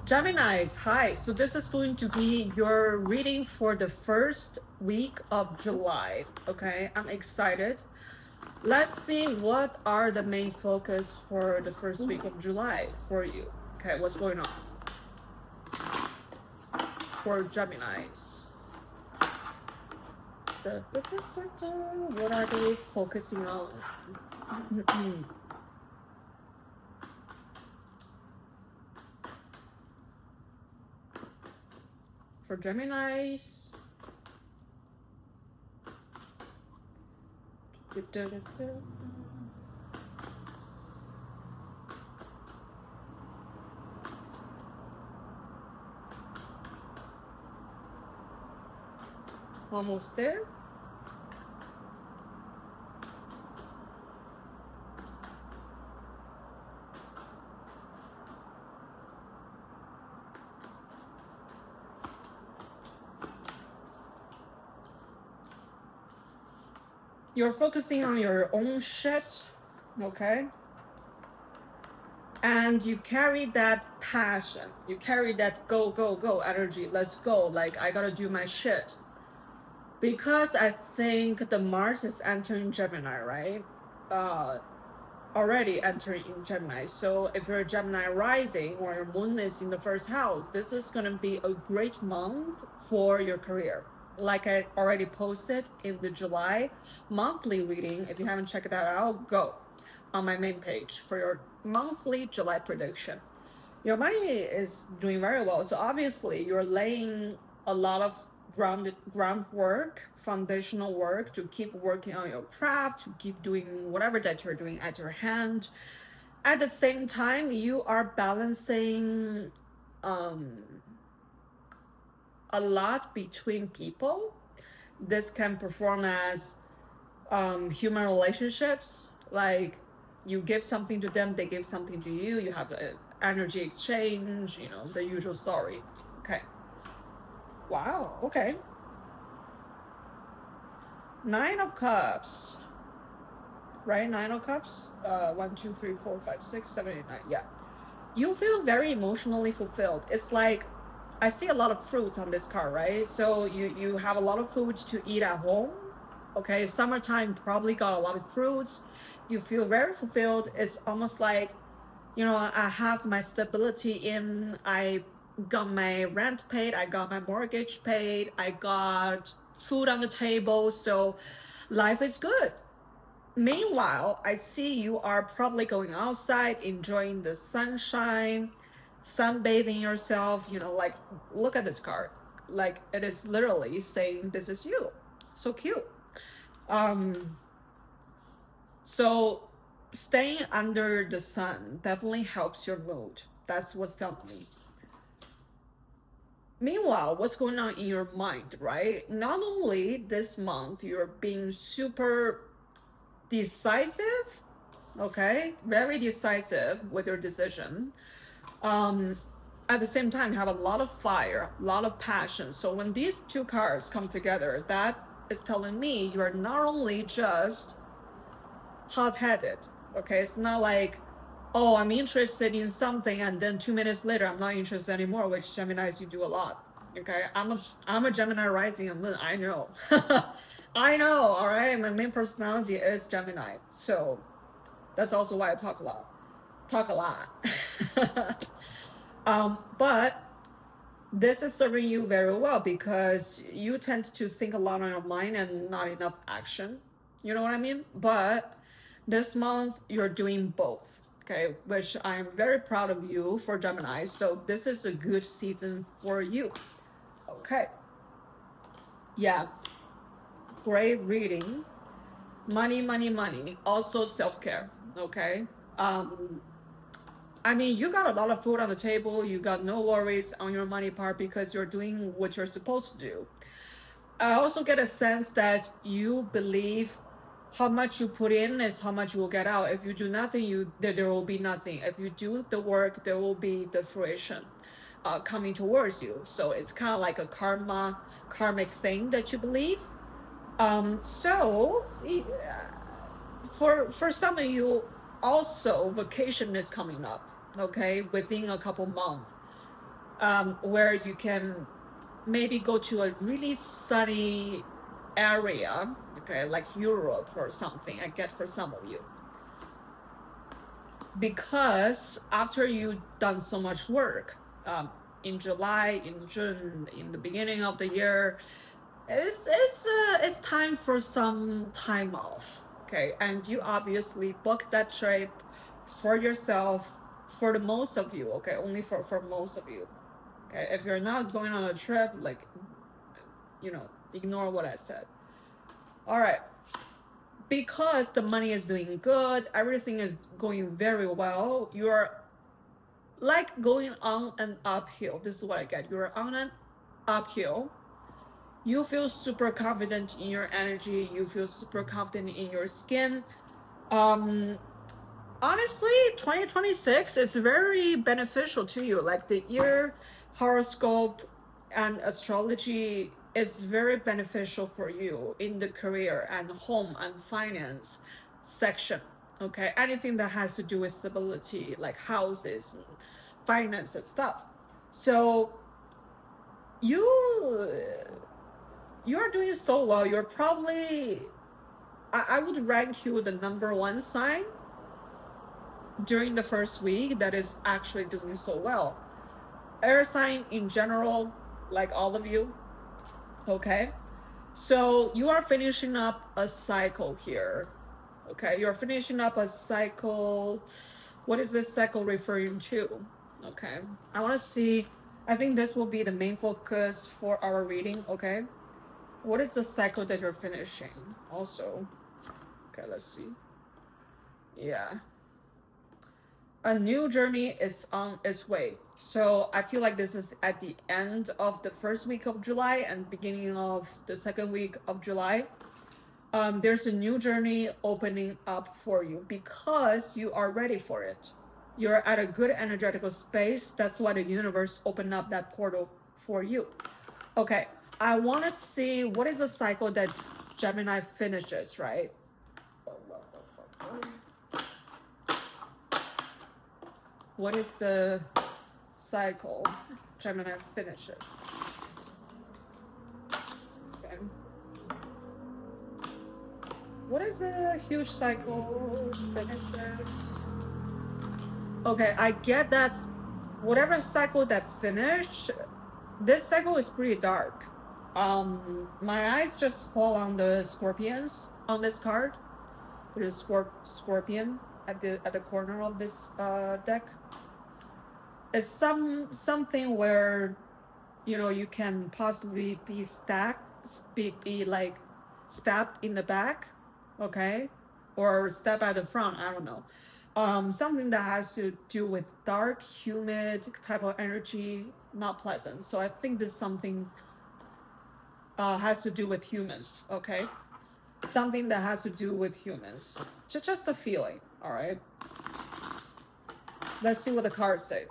Geminis, hi. So this is going to be your reading for the first week of July. Okay, I'm excited. Let's see what are the main focus for the first week of July for you. Okay, what's going on for Geminis? What are they focusing on? For Geminis. Almost there. You're focusing on your own shit, okay? And you carry that passion. You carry that go, go, go energy. Let's go. Like, I gotta do my shit. Because I think the Mars is entering Gemini, right? Already entering in Gemini. So if you're a Gemini rising or your moon is in the first house, this is gonna be a great month for your career. Like I already posted in the July monthly reading. If you haven't checked that out, go on my main page for your monthly July prediction. Your money is doing very well. So obviously you're laying a lot of groundwork, foundational work to keep working on your craft, to keep doing whatever that you're doing at your hand. At the same time, you are balancing a lot between people. This can perform as human relationships, like you give something to them, they give something to you, you have an energy exchange, you know, the usual story. Okay. Wow, okay. 9 of Cups. Right? 9 of Cups? 1, 2, 3, 4, 5, 6, 7, 8, 9. Yeah. You feel very emotionally fulfilled. It's like, I see a lot of fruits on this card, right? So you have a lot of foods to eat at home. Okay, summertime probably got a lot of fruits. You feel very fulfilled. It's almost like, you know, I have my stability in, I got my rent paid, I got my mortgage paid, I got food on the table, so life is good. Meanwhile, I see you are probably going outside, enjoying the sunshine, sunbathing yourself, you know, like, look at this card. Like, it is literally saying, this is you. So cute. So staying under the sun definitely helps your mood. That's what's telling me. Meanwhile, what's going on in your mind, right? Not only this month, you're being super decisive, okay? Very decisive with your decision. At the same time, you have a lot of fire, a lot of passion. So when these two cards come together, that is telling me you're not only just hot-headed, okay? It's not like, oh, I'm interested in something and then 2 minutes later I'm not interested anymore, which Geminis you do a lot. Okay, I'm a Gemini rising and moon. I know. I know, all right? My main personality is Gemini. So that's also why I talk a lot. But this is serving you very well because you tend to think a lot on your mind and not enough action. You know what I mean? But this month you're doing both, okay? Which I'm very proud of you for Gemini. So this is a good season for you. Okay. Yeah. Great reading. Money, money, money. Also self-care. Okay. I mean, you got a lot of food on the table. You got no worries on your money part because you're doing what you're supposed to do. I also get a sense that you believe how much you put in is how much you will get out. If you do nothing, there will be nothing. If you do the work, there will be the fruition coming towards you. So it's kind of like a karmic thing that you believe. So for some of you, also vacation is coming up, okay, within a couple months. where you can maybe go to a really sunny area, okay, like Europe or something, I get for some of you. Because after you've done so much work, in July, in June, in the beginning of the year, it's time for some time off, okay? And you obviously book that trip for yourself, for the most of you, okay? Only for most of you, okay? If you're not going on a trip, like, you know, ignore what I said. All right. Because the money is doing good, everything is going very well, you're like going on an uphill. This is what I get. You're on an uphill. You feel super confident in your energy. You feel super confident in your skin. Honestly, 2026 is very beneficial to you. Like the year horoscope and astrology is very beneficial for you in the career and home and finance section. Okay, anything that has to do with stability, like houses, and finance and stuff. So you're doing so well. You're probably, I would rank you the #1 sign during the first week that is actually doing so well. Air sign in general, like all of you, okay? So you are finishing up a cycle here, okay? You're finishing up a cycle. What is this cycle referring to? Okay, I want to see, I think this will be the main focus for our reading, okay? What is the cycle that you're finishing also? Okay, let's see. Yeah. A new journey is on its way. So I feel like this is at the end of the first week of July and beginning of the second week of July. There's a new journey opening up for you because you are ready for it. You're at a good energetical space. That's why the universe opened up that portal for you. Okay, I want to see what is the cycle that Gemini finishes, right? What is the cycle Gemini finishes? Okay. What is a huge cycle finishes? Okay, I get that whatever cycle that finished, this cycle is pretty dark. My eyes just fall on the scorpions on this card. There's a scorpion at the corner of this deck. It's something where, you know, you can possibly be like stabbed in the back, okay, or stabbed at the front. I don't know. Something that has to do with dark, humid type of energy, not pleasant. So I think this something has to do with humans, okay? Something that has to do with humans. Just a feeling, all right? Let's see what the cards say.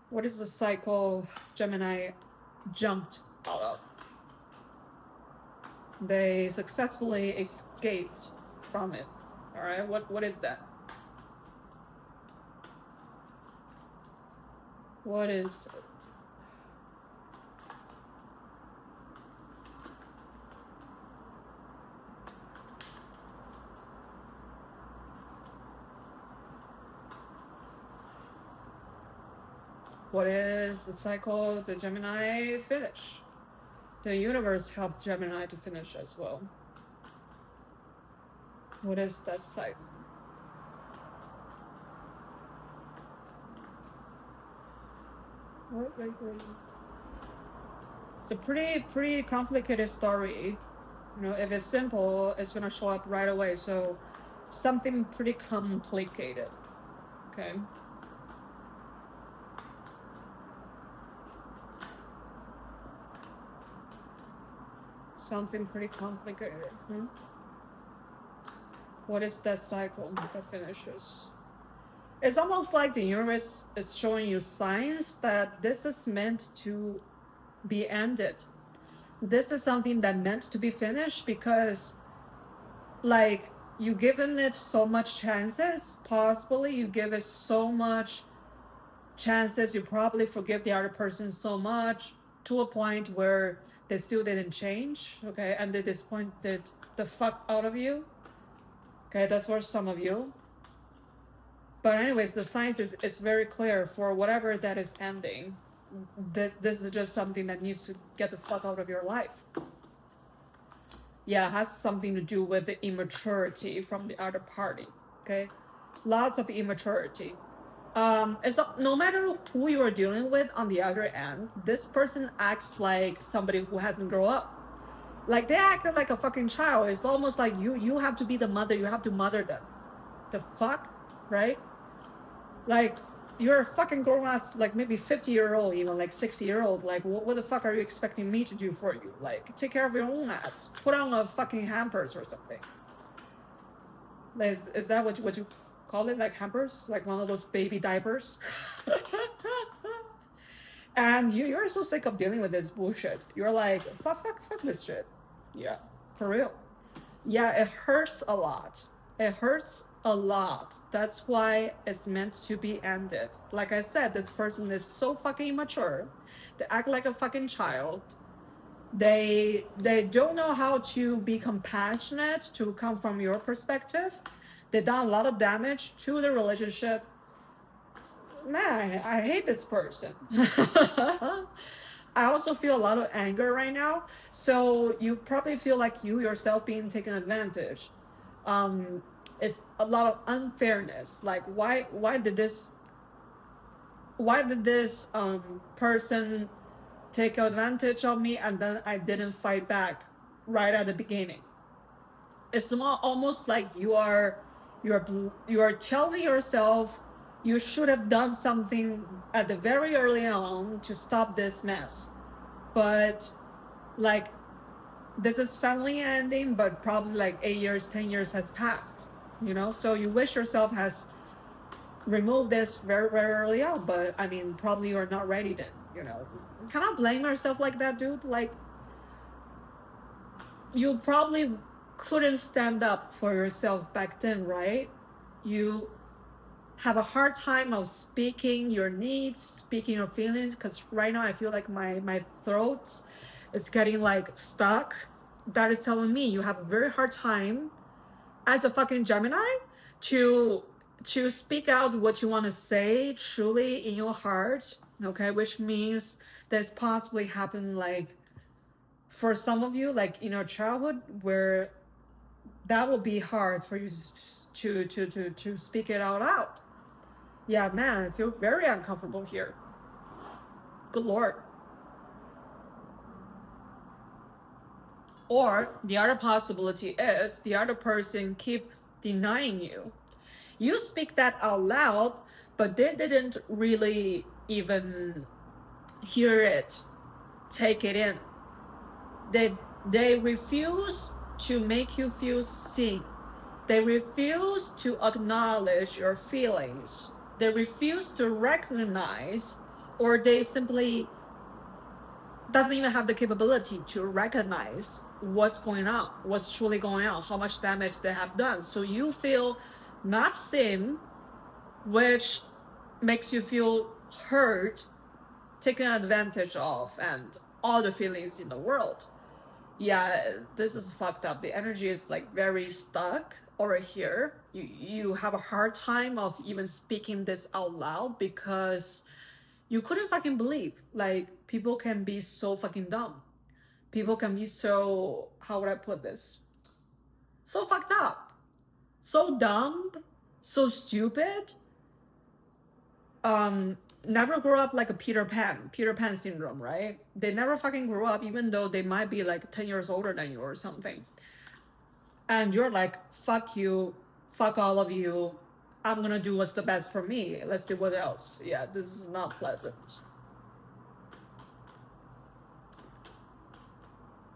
What is the cycle Gemini jumped out of? They successfully escaped from it. All right, what is that? What is it? What is the cycle the Gemini finish? The universe helped Gemini to finish as well. What is that cycle? Wait. It's a pretty complicated story. You know, if it's simple, it's gonna show up right away. So something pretty complicated. Okay. Something pretty complicated. What is that cycle that finishes? It's almost like the universe is showing you signs that this is meant to be ended. This is something that meant to be finished because, like, you've given it so much chances, possibly you give it so much chances you probably forgive the other person so much to a point where they still didn't change, okay, and they disappointed the fuck out of you. Okay, that's for some of you. But anyways, the science is very clear for whatever that is ending. This is just something that needs to get the fuck out of your life. Yeah, it has something to do with the immaturity from the other party. Okay, lots of immaturity. It's no matter who you are dealing with on the other end, this person acts like somebody who hasn't grown up. Like they act like a fucking child. It's almost like you have to be the mother. You have to mother them. The fuck, right? Like you're a fucking grown ass, like maybe 50-year-old, even like 60-year-old. Like what the fuck are you expecting me to do for you? Like take care of your own ass. Put on a fucking hampers or something. Is that what you call it, like hampers, like one of those baby diapers? And you're so sick of dealing with this bullshit. You're like, fuck this shit. Yeah, for real. Yeah, it hurts a lot. It hurts a lot. That's why it's meant to be ended. Like I said, this person is so fucking immature. They act like a fucking child. They don't know how to be compassionate to come from your perspective. They've done a lot of damage to the relationship. Man, I hate this person. I also feel a lot of anger right now. So you probably feel like you yourself being taken advantage. It's a lot of unfairness. Like why did this person take advantage of me and then I didn't fight back right at the beginning? It's almost like you are telling yourself you should have done something at the very early on to stop this mess. But like this is finally ending, but probably like 8 years, 10 years has passed, you know? So you wish yourself has removed this very, very early on, but I mean, probably you're not ready then, you know? Cannot blame yourself like that, dude. Like, you probably couldn't stand up for yourself back then, right? You have a hard time of speaking your needs, speaking your feelings, because right now I feel like my throat is getting like stuck. That is telling me you have a very hard time as a fucking Gemini to speak out what you want to say truly in your heart, okay? Which means this possibly happened like for some of you, like in your childhood, where that will be hard for you to speak it out loud. Yeah, man, I feel very uncomfortable here. Good Lord. Or the other possibility is the other person keep denying you. You speak that out loud, but they didn't really even hear it, take it in. They refuse to make you feel seen. They refuse to acknowledge your feelings. They refuse to recognize, or they simply doesn't even have the capability to recognize what's going on, what's truly going on, how much damage they have done. So you feel not seen, which makes you feel hurt, taken advantage of, and all the feelings in the world. Yeah, this is fucked up. The energy is like very stuck over here. You have a hard time of even speaking this out loud because you couldn't fucking believe, like, people can be so fucking dumb. People can be so, how would I put this? So fucked up. So dumb, so stupid. Never grew up like a Peter Pan syndrome, right? They never fucking grew up, even though they might be like 10 years older than you or something. And you're like, fuck you, fuck all of you. I'm gonna do what's the best for me. Let's do what else. Yeah, this is not pleasant.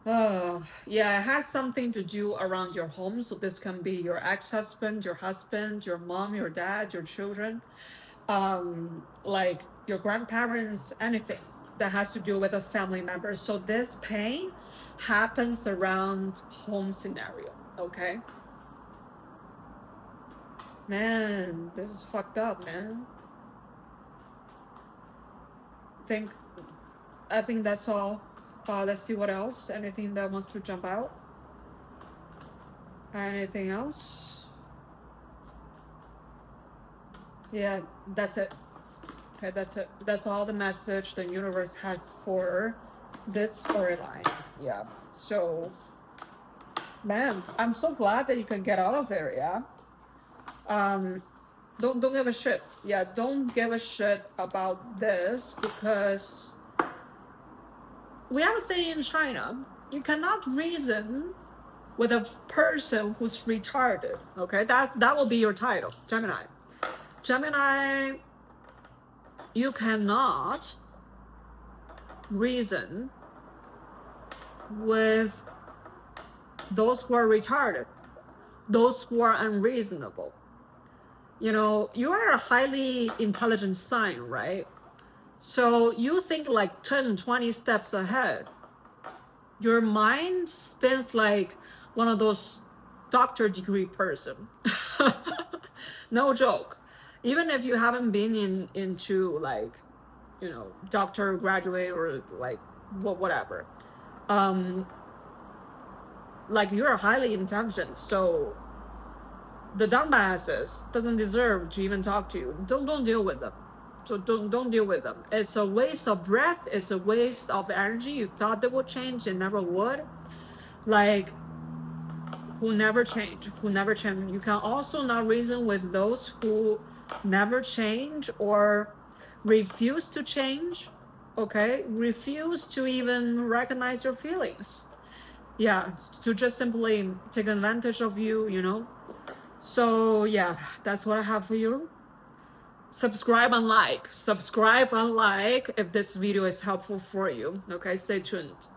Oh, yeah, it has something to do around your home. So this can be your ex-husband, your mom, your dad, your children, like your grandparents, anything that has to do with a family member. So this pain happens around home scenario, okay? Man, this is fucked up, man. I think that's all. Let's see what else. Anything that wants to jump out? Anything else? Yeah, that's it. Okay, that's it. That's all the message the universe has for this storyline. Yeah. So, man, I'm so glad that you can get out of there. Yeah. Don't give a shit. Yeah, don't give a shit about this, because we have a saying in China: you cannot reason with a person who's retarded. Okay, that will be your title, Gemini. Gemini, you cannot reason with those who are retarded, those who are unreasonable. You know, you are a highly intelligent sign, right? So you think like 10, 20 steps ahead. Your mind spins like one of those doctor degree person. No joke. Even if you haven't been into like, you know, doctor graduate or like whatever, like you're highly intelligent, so the dumbasses doesn't deserve to even talk to you. Don't deal with them. So don't deal with them. It's a waste of breath. It's a waste of energy. You thought they would change, they never would. Like, who never change, who never change. You can also not reason with those who never change or refuse to change. Okay, refuse to even recognize your feelings. Yeah, to just simply take advantage of you, you know. So yeah, that's what I have for you. Subscribe and like if this video is helpful for you. Okay, stay tuned.